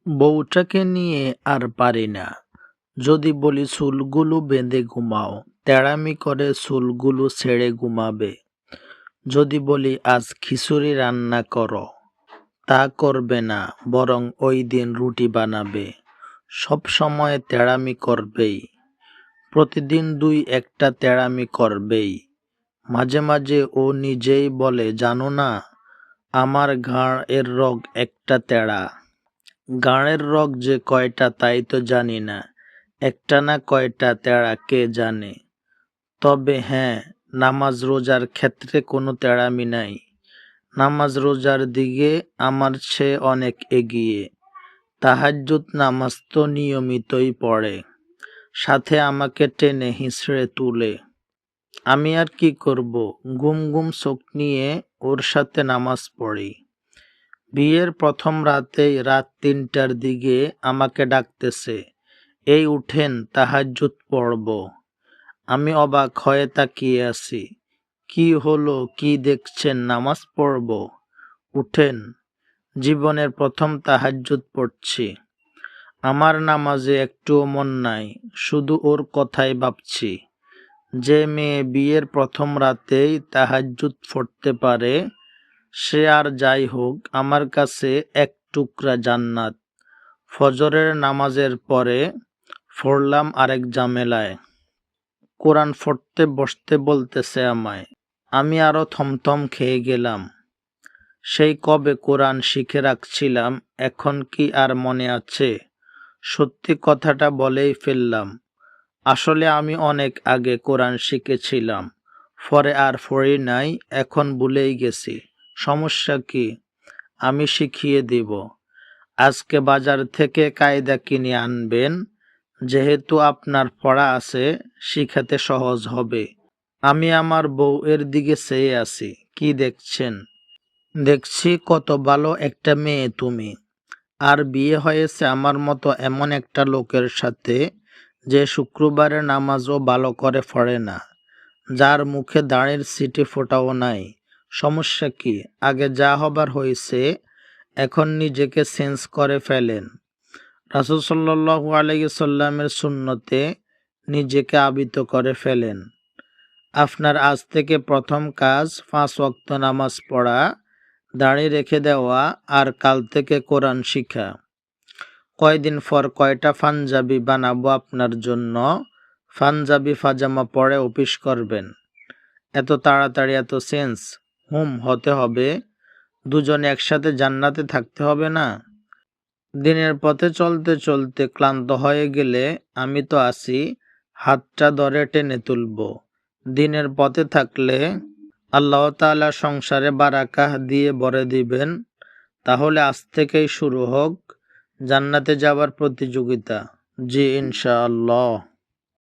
বউটাকে নিয়ে আর পারি না। যদি বলি চুলগুলো বেঁধে ঘুমাও, তেড়ামি করে চুলগুলো ছেড়ে ঘুমাবে। যদি বলি আজ খিচুড়ি রান্না করো, তা করবে না, বরং ওই দিন রুটি বানাবে। সব সময় তেড়ামি করবেই, প্রতিদিন দুই একটা তেড়ামি করবেই। মাঝে মাঝে ও নিজেই বলে, জানো না, আমার ঘাড়ের রগ একটা তেড়া। ঘাড়ের রগ যে কয়টা তাই তো জানি না, একটা না কয়টা তেড়া কে জানে। তবে হ্যাঁ, নামাজ রোজার ক্ষেত্রে কোনো তেড়ামি নাই। নামাজ রোজার দিকে আমার চেয়ে অনেক এগিয়ে। তাহাজ্জুদ নামাজ তো নিয়মিতই পড়ে, সাথে আমাকে টেনে হিঁচড়ে তুলে। আমি আর কি করব, ঘুম ঘুম চোখ নিয়ে ওর সাথে নামাজ পড়ি। বিয়ের প্রথম রাতেই রাত ৩টার দিকে আমাকে ডাকতেছে, এই উঠেন, তাহাজ্জুদ পড়ব। আমি অবাক হয়ে তাকিয়ে আছি। কি হলো, কি দেখছেন? নামাজ পড়ব? উঠেন। জীবনের প্রথম তাহাজ্জুদ পড়ছি। আমার নামাজে একটুও মন নাই, শুধু ওর কথাই ভাবছি। যে মেয়ে বিয়ের প্রথম রাতেই তাহাজ্জুদ পড়তে পারে, সে আর যাই হোক আমার কাছে এক টুকরা জান্নাত। ফজরের নামাজের পরে পড়লাম আরেক ঝামেলায়। কোরআন পড়তে বসতে বলতেছে আমায়। আমি আরো থমথম খেয়ে গেলাম। সেই কবে কোরআন শিখে রাখছিলাম, এখন কি আর মনে আছে? সত্যি কথাটা বলেই ফেললাম। আসলে আমি অনেক আগে কোরআন শিখেছিলাম, পরে আর পড়ি নাই, এখন ভুলেই গেছি। সমস্যা কি? আমি শিখিয়ে দিব। আজকে বাজার থেকে কায়দা কিনে আনবেন, যেহেতু আপনার পড়া আছে, শিখাতে সহজ হবে। আমি আমার বউয়ের দিকে চেয়ে আছি। কি দেখছেন? দেখছি কত ভালো একটা মেয়ে তুমি। আর বিয়ে হয়েছে আমার মতো এমন একটা লোকের সাথে, যে শুক্রবারের নামাজও ভালো করে পড়ে না, যার মুখে দাড়ির সিটি ফোঁটাও নাই। সমস্যা কি? আগে যা হবার হয়েছে, এখন নিজেকে চেঞ্জ করে ফেলেন। রাসূল সাল্লাল্লাহু আলাইহি সাল্লামের সুন্নতে নিজেকে আবৃত করে ফেলেন। আপনার আজ থেকে প্রথম কাজ ৫ ওয়াক্ত নামাজ পড়া, দাড়ি রেখে দেওয়া, আর কাল থেকে কোরআন শিখা। কয়দিন পর কয়টা পাঞ্জাবি বানাবো আপনার জন্য। পাঞ্জাবি পাজামা পরে অফিস করবেন। এত তাড়াতাড়ি এত চেঞ্জ? হতে হবে। দুজনে একসাথে জান্নাতে থাকতে হবে না? দিনের পথে চলতে চলতে ক্লান্ত হয়ে গেলে আমি তো আছি, হাতটা ধরে টেনে তুলব। দিনের পথে থাকলে আল্লাহ তাআলা সংসারে বারাকা দিয়ে ভরে দিবেন। তাহলে আজ থেকেই শুরু হোক জান্নাতে যাবার প্রতিযোগিতা। জি ইনশাআল্লাহ।